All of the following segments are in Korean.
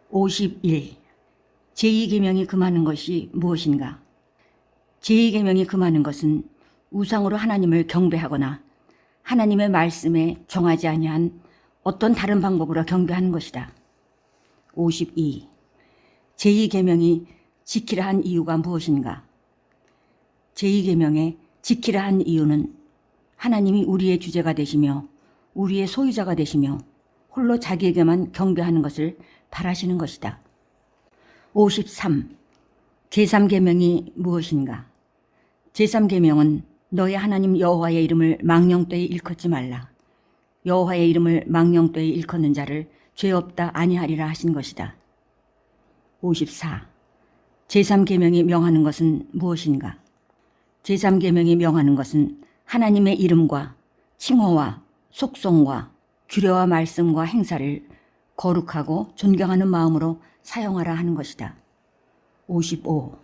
51. 제2계명이 금하는 것이 무엇인가? 제2계명이 금하는 것은 우상으로 하나님을 경배하거나 하나님의 말씀에 정하지 아니한 어떤 다른 방법으로 경배하는 것이다. 52. 제2계명이 지키라 한 이유가 무엇인가? 제2계명에 지키라 한 이유는 하나님이 우리의 주제가 되시며 우리의 소유자가 되시며 홀로 자기에게만 경배하는 것을 바라시는 것이다. 53. 제3계명이 무엇인가? 제3계명은 너의 하나님 여호와의 이름을 망령되이 일컫지 말라. 여호와의 이름을 망령되이 일컫는 자를 죄 없다 아니하리라 하신 것이다. 54. 제3계명이 명하는 것은 무엇인가? 제3계명이 명하는 것은 하나님의 이름과 칭호와 속성과 규례와 말씀과 행사를 거룩하고 존경하는 마음으로 사용하라 하는 것이다. 55.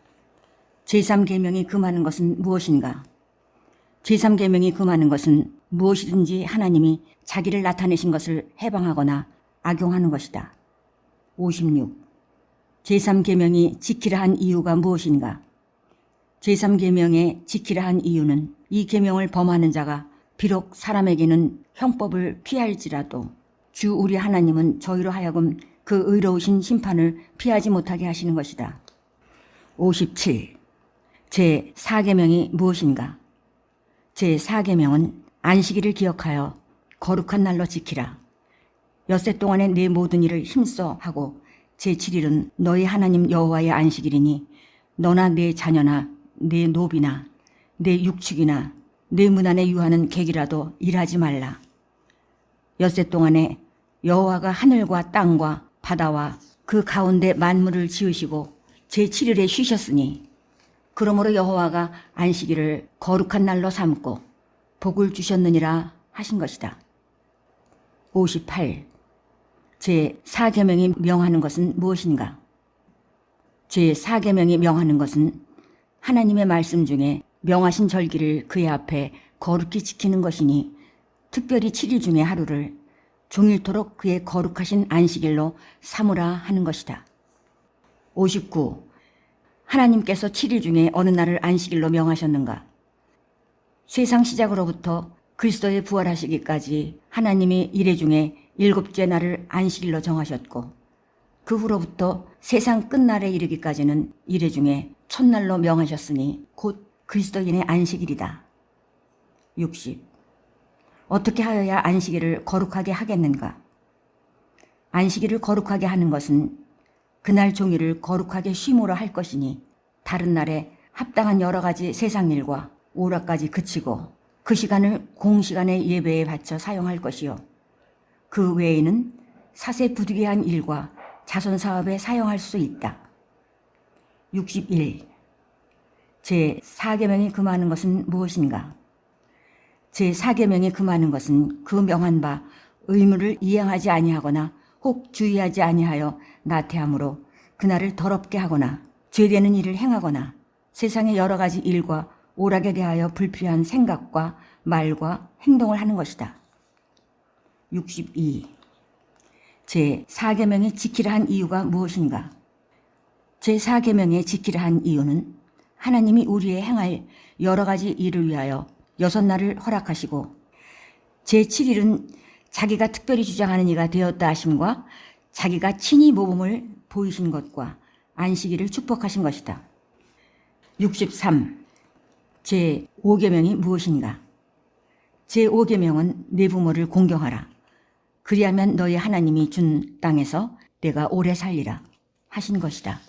제3계명이 금하는 것은 무엇인가? 제3계명이 금하는 것은 무엇이든지 하나님이 자기를 나타내신 것을 해방하거나 악용하는 것이다. 56. 제3계명이 지키라 한 이유가 무엇인가? 제3계명에 지키라 한 이유는 이 계명을 범하는 자가 비록 사람에게는 형법을 피할지라도 주 우리 하나님은 저희로 하여금 그 의로우신 심판을 피하지 못하게 하시는 것이다. 57. 제4계명이 무엇인가? 제4계명은 안식일을 기억하여 거룩한 날로 지키라. 엿새 동안에 내 모든 일을 힘써 하고 제7일은 너희 하나님 여호와의 안식일이니 너나 내 자녀나 내 노비나 내 육축이나 내 문 안에 유하는 객이라도 일하지 말라. 엿새 동안에 여호와가 하늘과 땅과 바다와 그 가운데 만물을 지으시고 제7일에 쉬셨으니 그러므로 여호와가 안식일을 거룩한 날로 삼고 복을 주셨느니라 하신 것이다. 58. 제4계명이 명하는 것은 무엇인가? 제4계명이 명하는 것은 하나님의 말씀 중에 명하신 절기를 그의 앞에 거룩히 지키는 것이니 특별히 7일 중에 하루를 종일토록 그의 거룩하신 안식일로 삼으라 하는 것이다. 59. 하나님께서 7일 중에 어느 날을 안식일로 명하셨는가? 세상 시작으로부터 그리스도의 부활하시기까지 하나님이 이래 중에 7째 날을 안식일로 정하셨고 그 후로부터 세상 끝날에 이르기까지는 이래 중에 첫날로 명하셨으니 곧 그리스도인의 안식일이다. 60. 어떻게 하여야 안식일을 거룩하게 하겠는가? 안식일을 거룩하게 하는 것은 그날 종일을 거룩하게 쉼으로 할 것이니 다른 날에 합당한 여러 가지 세상 일과 오락까지 그치고 그 시간을 공시간의 예배에 바쳐 사용할 것이요. 그 외에는 사세 부득이한 일과 자선 사업에 사용할 수 있다. 61. 제4계명이 금하는 것은 무엇인가? 제4계명이 금하는 것은 그 명한 바 의무를 이행하지 아니하거나 혹 주의하지 아니하여 나태함으로 그날을 더럽게 하거나 죄되는 일을 행하거나 세상의 여러 가지 일과 오락에 대하여 불필요한 생각과 말과 행동을 하는 것이다. 62. 제4계명이 지키라 한 이유가 무엇인가? 제4계명에 지키라 한 이유는 하나님이 우리의 행할 여러 가지 일을 위하여 6날을 허락하시고 제7일은 자기가 특별히 주장하는 이가 되었다 하심과 자기가 친히 모범을 보이신 것과 안식일을 축복하신 것이다. 63. 제5계명이 무엇인가? 제5계명은 내 부모를 공경하라. 그리하면 너희 하나님이 준 땅에서 내가 오래 살리라 하신 것이다.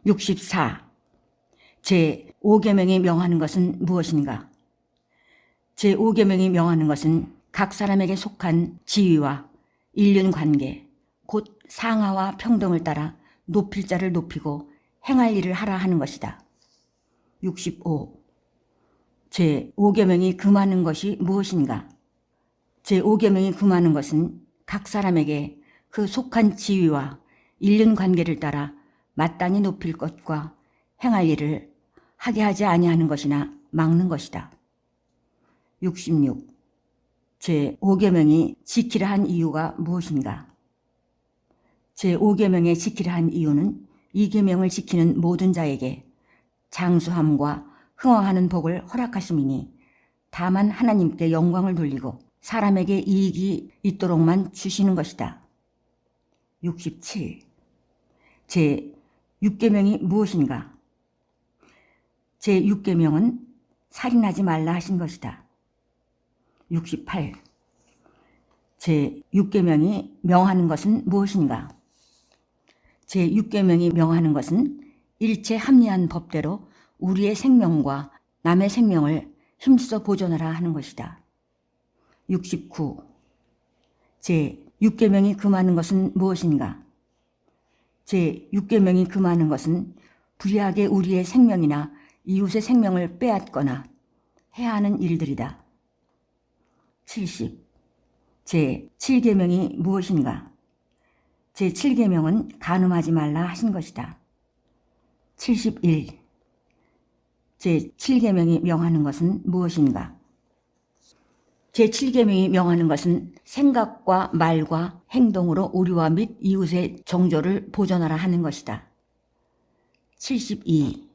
64. 제5계명이 명하는 것은 무엇인가? 제5계명이 명하는 것은 각 사람에게 속한 지위와 인륜관계, 곧 상하와 평등을 따라 높일 자를 높이고 행할 일을 하라 하는 것이다. 65. 제5계명이 금하는 것이 무엇인가? 제5계명이 금하는 것은 각 사람에게 그 속한 지위와 인륜관계를 따라 마땅히 높일 것과 행할 일을 하게 하지 아니하는 것이나 막는 것이다. 66. 제5계명이 지키라 한 이유가 무엇인가? 제5계명에 지키라 한 이유는 이 계명을 지키는 모든 자에게 장수함과 흥왕하는 복을 허락하심이니 다만 하나님께 영광을 돌리고 사람에게 이익이 있도록만 주시는 것이다. 67. 제6계명이 무엇인가? 제6계명은 살인하지 말라 하신 것이다. 68. 제6계명이 명하는 것은 무엇인가? 제6계명이 명하는 것은 일체 합리한 법대로 우리의 생명과 남의 생명을 힘써 보존하라 하는 것이다. 69. 제6계명이 금하는 것은 무엇인가? 제6계명이 금하는 것은 불의하게 우리의 생명이나 이웃의 생명을 빼앗거나 해야 하는 일들이다. 70. 제7계명이 무엇인가? 제7계명은 간음하지 말라 하신 것이다. 71. 제7계명이 명하는 것은 무엇인가? 제7계명이 명하는 것은 생각과 말과 행동으로 우리와 및 이웃의 정조를 보존하라 하는 것이다. 72.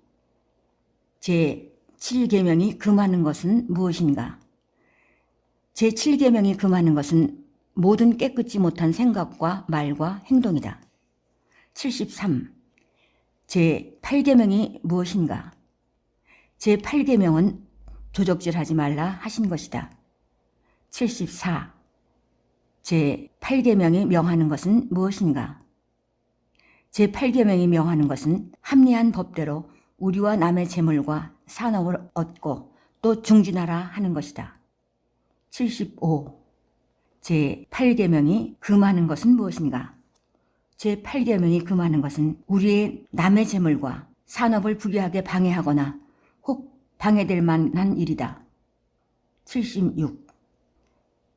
제7계명이 금하는 것은 무엇인가? 제7계명이 금하는 것은 모든 깨끗지 못한 생각과 말과 행동이다. 73. 제8계명이 무엇인가? 제8계명은 도적질하지 말라 하신 것이다. 74. 제8계명이 명하는 것은 무엇인가? 제8계명이 명하는 것은 합리한 법대로 우리와 남의 재물과 산업을 얻고 또 중진하라 하는 것이다. 75. 제8계명이 금하는 것은 무엇인가? 제8계명이 금하는 것은 우리의 남의 재물과 산업을 불리하게 방해하거나 혹 방해될 만한 일이다. 76.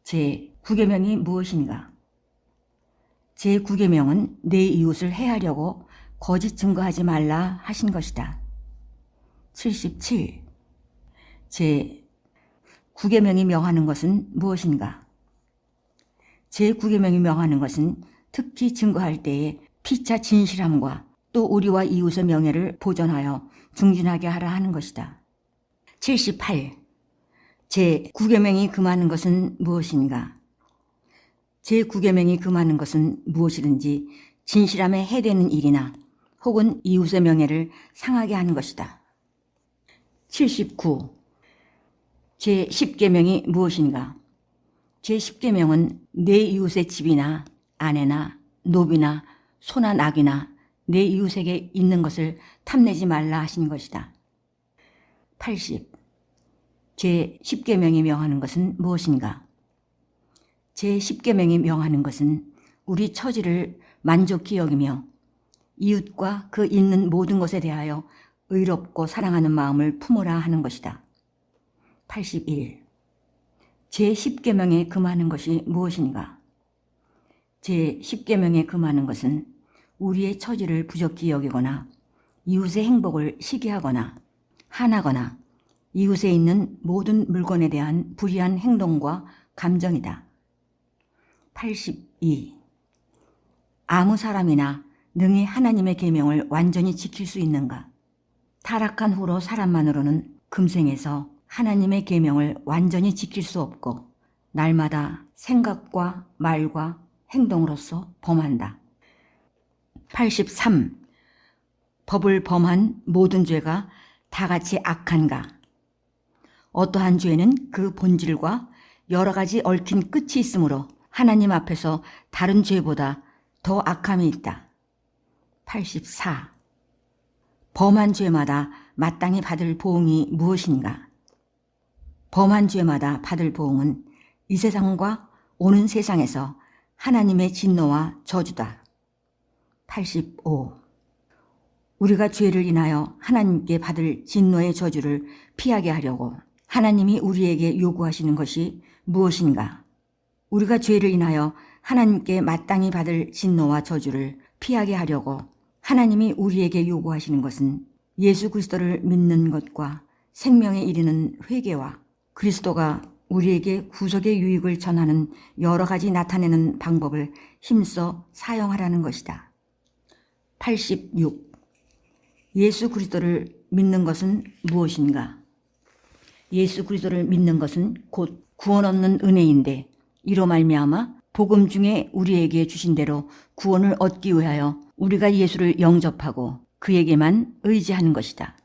제9계명이 무엇인가? 제9계명은 내 이웃을 해하려고 거짓 증거하지 말라 하신 것이다. 77. 제9계명이 명하는 것은 무엇인가? 제9계명이 명하는 것은 특히 증거할 때에 피차 진실함과 또 우리와 이웃의 명예를 보존하여 중진하게 하라 하는 것이다. 78. 제9계명이 금하는 것은 무엇인가? 제9계명이 금하는 것은 무엇이든지 진실함에 해대는 일이나 혹은 이웃의 명예를 상하게 하는 것이다. 79. 제10계명이 무엇인가? 제10계명은 내 이웃의 집이나 아내나 노비나 소나 낙이나 내 이웃에게 있는 것을 탐내지 말라 하신 것이다. 80. 제10계명이 명하는 것은 무엇인가? 제10계명이 명하는 것은 우리 처지를 만족히 여기며 이웃과 그 있는 모든 것에 대하여 의롭고 사랑하는 마음을 품으라 하는 것이다. 81. 제10계명에 금하는 것이 무엇인가? 제10계명에 금하는 것은 우리의 처지를 부족히 여기거나 이웃의 행복을 시기하거나 한하거나 이웃에 있는 모든 물건에 대한 불의한 행동과 감정이다. 82. 아무 사람이나 능히 하나님의 계명을 완전히 지킬 수 있는가? 타락한 후로 사람만으로는 금생에서 하나님의 계명을 완전히 지킬 수 없고 날마다 생각과 말과 행동으로서 범한다. 83. 법을 범한 모든 죄가 다 같이 악한가? 어떠한 죄는 그 본질과 여러 가지 얽힌 끝이 있으므로 하나님 앞에서 다른 죄보다 더 악함이 있다. 84. 범한 죄마다 마땅히 받을 보응이 무엇인가? 범한 죄마다 받을 보응은 이 세상과 오는 세상에서 하나님의 진노와 저주다. 85. 우리가 죄를 인하여 하나님께 받을 진노의 저주를 피하게 하려고 하나님이 우리에게 요구하시는 것이 무엇인가? 우리가 죄를 인하여 하나님께 마땅히 받을 진노와 저주를 피하게 하려고 하나님이 우리에게 요구하시는 것은 예수 그리스도를 믿는 것과 생명에 이르는 회개와 그리스도가 우리에게 구속의 유익을 전하는 여러 가지 나타내는 방법을 힘써 사용하라는 것이다. 86. 예수 그리스도를 믿는 것은 무엇인가? 예수 그리스도를 믿는 것은 곧 구원 얻는 은혜인데 이로 말미암아 복음 중에 우리에게 주신 대로 구원을 얻기 위하여 우리가 예수를 영접하고 그에게만 의지하는 것이다.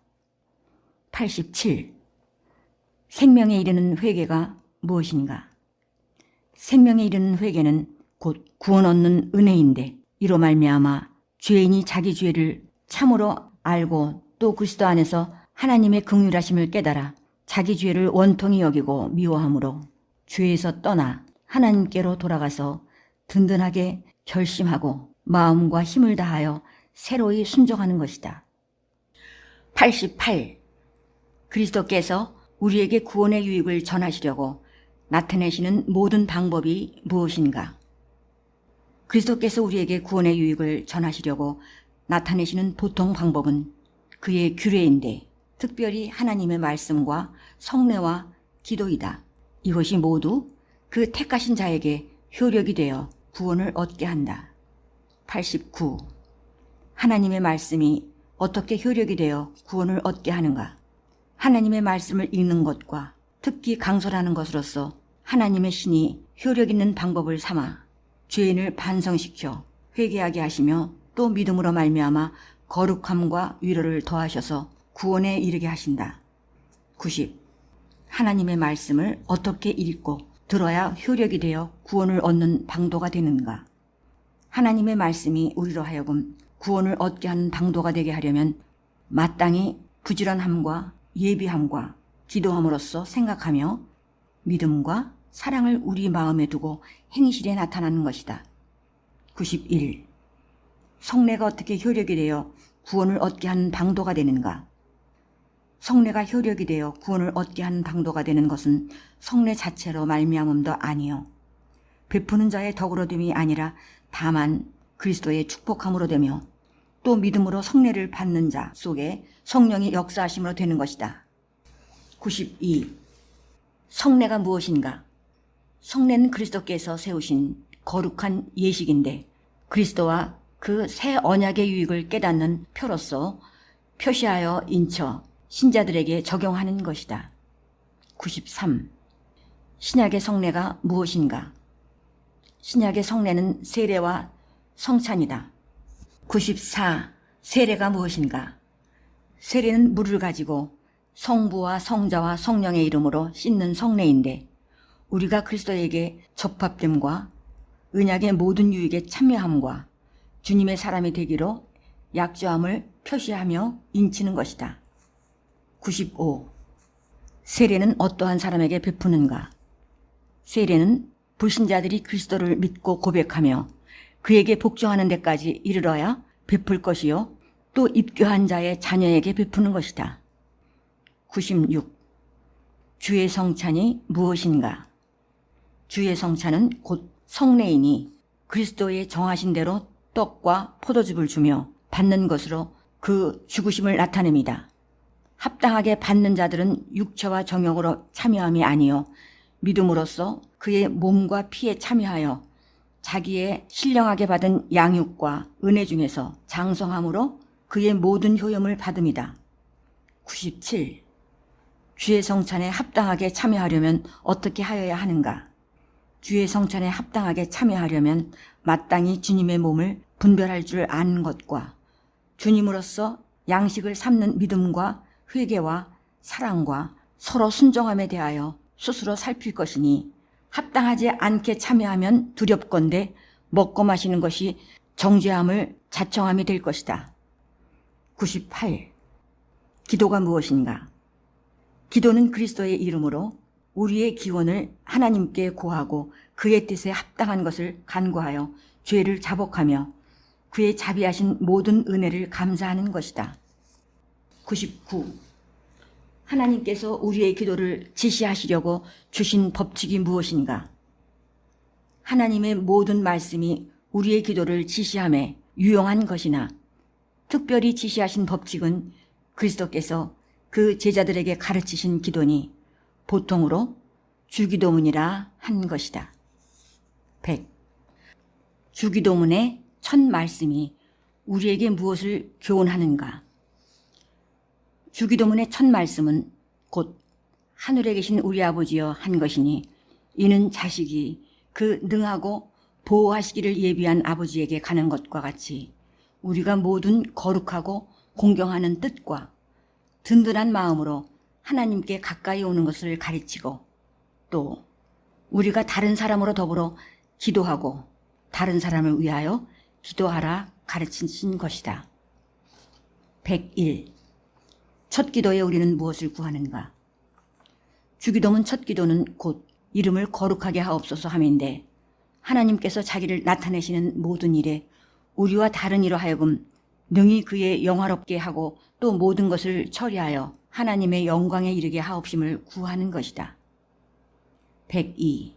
87. 생명에 이르는 회개가 무엇인가? 생명에 이르는 회개는 곧 구원 얻는 은혜인데 이로 말미암아 죄인이 자기 죄를 참으로 알고 또 그리스도 안에서 하나님의 긍휼하심을 깨달아 자기 죄를 원통히 여기고 미워함으로 죄에서 떠나 하나님께로 돌아가서 든든하게 결심하고 마음과 힘을 다하여 새로이 순종하는 것이다. 88. 그리스도께서 우리에게 구원의 유익을 전하시려고 나타내시는 모든 방법이 무엇인가? 그리스도께서 우리에게 구원의 유익을 전하시려고 나타내시는 보통 방법은 그의 규례인데 특별히 하나님의 말씀과 성례와 기도이다. 이것이 모두 그 택하신 자에게 효력이 되어 구원을 얻게 한다. 89. 하나님의 말씀이 어떻게 효력이 되어 구원을 얻게 하는가? 하나님의 말씀을 읽는 것과 특히 강설하는 것으로서 하나님의 신이 효력 있는 방법을 삼아 죄인을 반성시켜 회개하게 하시며 또 믿음으로 말미암아 거룩함과 위로를 더하셔서 구원에 이르게 하신다. 90. 하나님의 말씀을 어떻게 읽고 들어야 효력이 되어 구원을 얻는 방도가 되는가? 하나님의 말씀이 우리로 하여금 구원을 얻게 하는 방도가 되게 하려면 마땅히 부지런함과 예비함과 기도함으로써 생각하며 믿음과 사랑을 우리 마음에 두고 행실에 나타나는 것이다. 91. 성례가 어떻게 효력이 되어 구원을 얻게 하는 방도가 되는가? 성례가 효력이 되어 구원을 얻게 하는 방도가 되는 것은 성례 자체로 말미암음도 아니요 베푸는 자의 덕으로됨이 아니라 다만 그리스도의 축복함으로 되며 또 믿음으로 성례를 받는 자 속에 성령이 역사하심으로 되는 것이다. 92. 성례가 무엇인가? 성례는 그리스도께서 세우신 거룩한 예식인데 그리스도와 그 새 언약의 유익을 깨닫는 표로서 표시하여 인쳐 신자들에게 적용하는 것이다. 93. 신약의 성례가 무엇인가? 신약의 성례는 세례와 성찬이다. 94. 세례가 무엇인가? 세례는 물을 가지고 성부와 성자와 성령의 이름으로 씻는 성례인데 우리가 그리스도에게 접합됨과 언약의 모든 유익에 참여함과 주님의 사람이 되기로 약조함을 표시하며 인치는 것이다. 95. 세례는 어떠한 사람에게 베푸는가? 세례는 불신자들이 그리스도를 믿고 고백하며 그에게 복종하는 데까지 이르러야 베풀 것이요 또 입교한 자의 자녀에게 베푸는 것이다. 96. 주의 성찬이 무엇인가? 주의 성찬은 곧 성례이니 그리스도의 정하신 대로 떡과 포도즙을 주며 받는 것으로 그 죽으심을 나타냅니다. 합당하게 받는 자들은 육체와 정욕으로 참여함이 아니요 믿음으로써 그의 몸과 피에 참여하여 자기의 신령하게 받은 양육과 은혜 중에서 장성함으로 그의 모든 효염을 받음이다. 97. 주의 성찬에 합당하게 참여하려면 어떻게 하여야 하는가? 주의 성찬에 합당하게 참여하려면 마땅히 주님의 몸을 분별할 줄 아는 것과 주님으로서 양식을 삼는 믿음과 회개와 사랑과 서로 순종함에 대하여 스스로 살필 것이니 합당하지 않게 참여하면 두렵건대 먹고 마시는 것이 정죄함을 자청함이 될 것이다. 98. 기도가 무엇인가? 기도는 그리스도의 이름으로 우리의 기원을 하나님께 고하고 그의 뜻에 합당한 것을 간구하여 죄를 자복하며 그의 자비하신 모든 은혜를 감사하는 것이다. 99. 하나님께서 우리의 기도를 지시하시려고 주신 법칙이 무엇인가? 하나님의 모든 말씀이 우리의 기도를 지시함에 유용한 것이나 특별히 지시하신 법칙은 그리스도께서 그 제자들에게 가르치신 기도니 보통으로 주기도문이라 한 것이다. 100. 주기도문의 첫 말씀이 우리에게 무엇을 교훈하는가? 주기도문의 첫 말씀은 곧 하늘에 계신 우리 아버지여 한 것이니 이는 자식이 그 능하고 보호하시기를 예비한 아버지에게 가는 것과 같이 우리가 모든 거룩하고 공경하는 뜻과 든든한 마음으로 하나님께 가까이 오는 것을 가르치고 또 우리가 다른 사람으로 더불어 기도하고 다른 사람을 위하여 기도하라 가르치신 것이다. 101. 첫 기도에 우리는 무엇을 구하는가? 주기도문 첫 기도는 곧 이름을 거룩하게 하옵소서 함인데 하나님께서 자기를 나타내시는 모든 일에 우리와 다른 이로 하여금 능히 그의 영화롭게 하고 또 모든 것을 처리하여 하나님의 영광에 이르게 하옵심을 구하는 것이다. 102.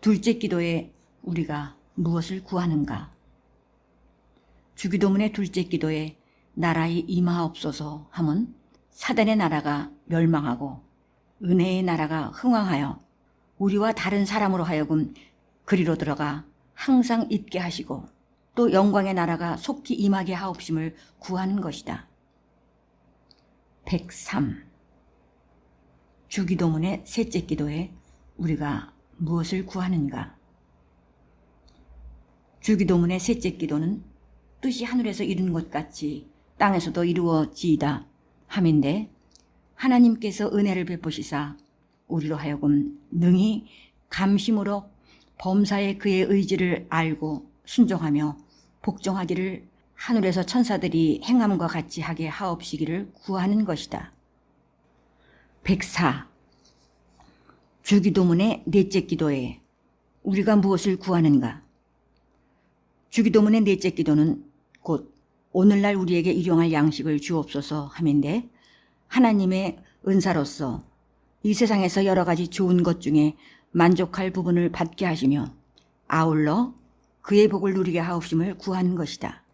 둘째 기도에 우리가 무엇을 구하는가? 주기도문의 둘째 기도에 나라의 임하옵소서 함은 사단의 나라가 멸망하고 은혜의 나라가 흥왕하여 우리와 다른 사람으로 하여금 그리로 들어가 항상 있게 하시고 또 영광의 나라가 속히 임하게 하옵심을 구하는 것이다. 103. 주기도문의 셋째 기도에 우리가 무엇을 구하는가? 주기도문의 셋째 기도는 뜻이 하늘에서 이루는 것 같이 땅에서도 이루어지이다 함인데 하나님께서 은혜를 베푸시사 우리로 하여금 능히 감심으로 범사의 그의 의지를 알고 순종하며 복종하기를 하늘에서 천사들이 행함과 같이 하게 하옵시기를 구하는 것이다. 104. 주기도문의 넷째 기도에 우리가 무엇을 구하는가? 주기도문의 넷째 기도는 곧 오늘날 우리에게 일용할 양식을 주옵소서 함인데 하나님의 은사로서 이 세상에서 여러 가지 좋은 것 중에 만족할 부분을 받게 하시며 아울러 그의 복을 누리게 하옵심을 구하는 것이다.